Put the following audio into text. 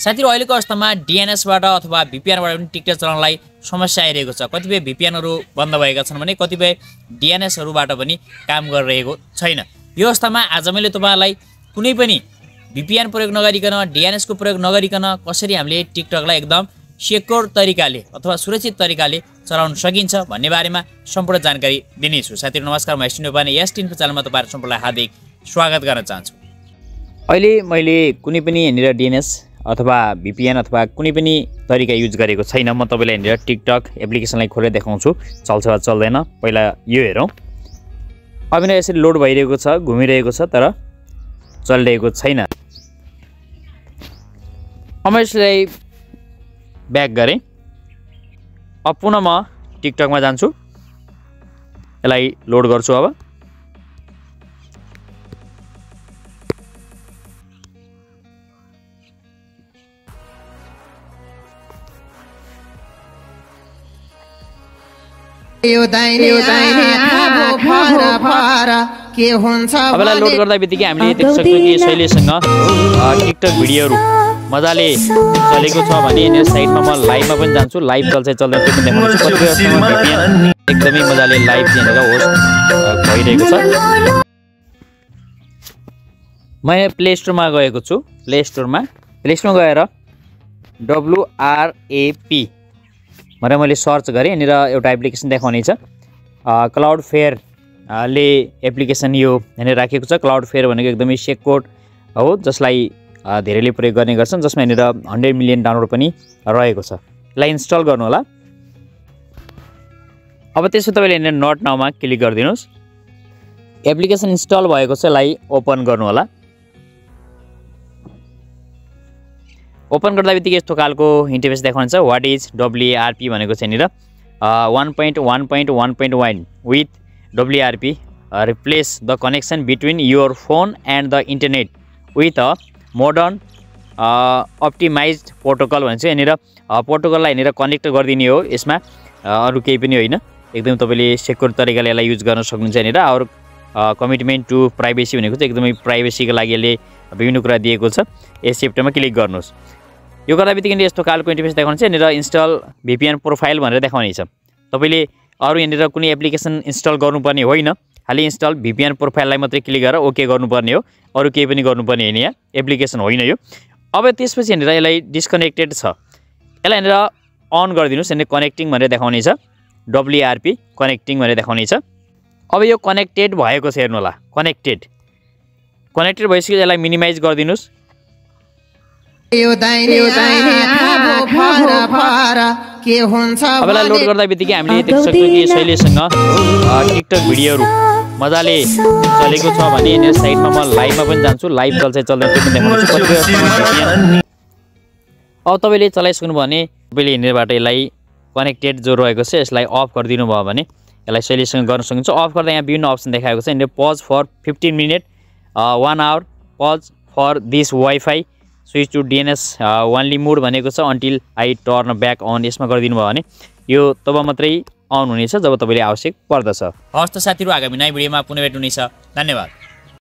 साथीहरु अहिलेको अवस्थामा DNSबाट अथवा VPNबाट पनि टिकटक चलाउनलाई समस्या आइरहेको छ। कतिपय VPNहरु बन्द भएका छन् भने कतिपय DNSहरुबाट पनि काम गरिरहेको छैन। यो अवस्थामा आज मैले तपाईहरुलाई कुनै पनि VPN प्रयोग नगरिकन DNS को प्रयोग नगरिकन कसरी हामीले टिकटकलाई एकदम सेक्योर तरिकाले अथवा सुरक्षित तरिकाले चलाउन सकिन्छ भन्ने बारेमा सम्पूर्ण जानकारी दिनेछु। साथीहरु नमस्कार, म एसटी नेपाली एसटी च्यानलमा तपाईहरु सम्पूर्णलाई हार्दिक स्वागत गर्न चाहन्छु। अहिले मैले कुनै पनि यहाँनिर DNS अथवा VPN अथवा कुनै पनि तरिका युज गरेको छैन। म तपाईलाई यहाँनिर टिकटक एप्लिकेसनलाई खोलेर देखाउँछु चल्छ वा चल्दैन। पहिला यो हेरौँ। अब यसरी लोड भइरहेको छ, घुमिरहेको छ, तर चलिरहेको छैन। अब यसलाई ब्याक गरेँ। अब पुनः म टिकटकमा जान्छु, यसलाई लोड गर्छु। अब अबलाई लोड गर्दा बित्तिकै हामीले देख्न सक्छौँ कि शैलेशसँग टिकटक भिडियोहरु मजाले चलेको छ भने यहाँनिर साइडमा म लाइभमा पनि जान्छु। लाइभ चल्छ चल्दैन त्यो पनि देखाउँछु। एकदमै मजाले लाइभ यहाँनिर होस्ट भइरहेको छ। म प्ले स्टोरमा गएको छु। प्ले स्टोरमा गएर WRAP भनेर मैले सर्च गरेँ। यहाँनिर एउटा एप्लिकेसन देखाउने छ, क्लाउडफेयर ले एप्लिकेसन यो यहाँनिर राखेको छ। क्लाउडफेयर भनेको एकदमै सेक्योर हो, जसलाई धेरैले प्रयोग गर्ने गर्छन्, जसमा यहाँनिर 100 मिलियन डाउनलोड पनि रहेको छ। यसलाई इन्स्टल गर्नु होला। अब त्यसो तपाईले यहाँनिर नट नाउमा क्लिक गरिदिनुस्। एप्लिकेसन इन्स्टल भएको छ, यसलाई ओपन गर्नु होला। ओपन गर्दा बित्तिकै यस्तो खालको इन्टरफेस देखाउँछ। व्हाट इज WRAP भनेको छ यहाँनिर 1.1.1.1 with WRAP replace the connection between your phone and the internet with a modern optimised protocol भन्छ। यहाँनिर प्रोटोकललाई यहाँनिर कनेक्ट गरिदिने हो। यसमा अरू केही पनि होइन। एकदमै तपाईँले सेक्योर तरिकाले यसलाई युज गर्न सक्नुहुन्छ। यहाँनिर अरू कमिटमेन्ट टु प्राइभेसी भनेको चाहिँ एकदमै प्राइभेसीको लागि यसले विभिन्न कुरा दिएको छ। एक्सेप्टमा क्लिक गर्नुहोस्। यो गर्दा बित्तिकै यस्तो खालको इन्टरफेस देखाउनुहुन्छ। यहाँनिर इन्स्टल VPN प्रोफाइल भनेर देखाउने छ। तपाईँले अरू यहाँनिर कुनै एप्लिकेसन इन्स्टल गर्नुपर्ने होइन, खालि इन्स्टल VPN प्रोफाइललाई मात्रै क्लिक गरेर ओके गर्नुपर्ने हो। अरू केही पनि गर्नुपर्ने होइन, यहाँ एप्लिकेसन होइन यो। अब त्यसपछि यहाँनिर यसलाई डिस्कनेक्टेड छ, यसलाई यहाँनिर अन गरिदिनुहोस्। यहाँनिर कनेक्टिङ भनेर देखाउने छ, WRAP कनेक्टिङ भनेर देखाउने छ। अब यो कनेक्टेड भएको छ, हेर्नु होला। कनेक्टेड भइसक्यो। यसलाई मिनिमाइज गरिदिनुहोस्। अबलाई लोड गर्दा बित्तिकै हामीले देख्न सक्छौँ कि शैलेशसँग टिकटक भिडियोहरु मजाले चलेको छ भने यहाँनिर साइडमा म लाइभमा पनि जान्छु। लाइभ चल्छ चल्दैन त्यो पनि देखाउँछु। अब तपाईँले चलाइसक्नु भयो भने तपाईँले यहाँनिरबाट यसलाई कनेक्टेड जो रहेको छ यसलाई अफ गरिदिनु भयो भने यसलाई शैलेशसँग गर्न सक्नुहुन्छ। अफ गर्दा यहाँ विभिन्न अप्सन देखाएको छ। यहाँनिर pause for 15 minute, 1 hour, pause for this wifi, switch to DNS only mode भनेको छ, until I turn back on. यसमा गरिदिनु भयो भने यो तब मात्रै अन हुनेछ जब तपाईँले आवश्यक पर्दछ। हवस् त साथीहरु, आगामी नयाँ भिडियोमा पुनः भेट्नु हुनेछ। धन्यवाद।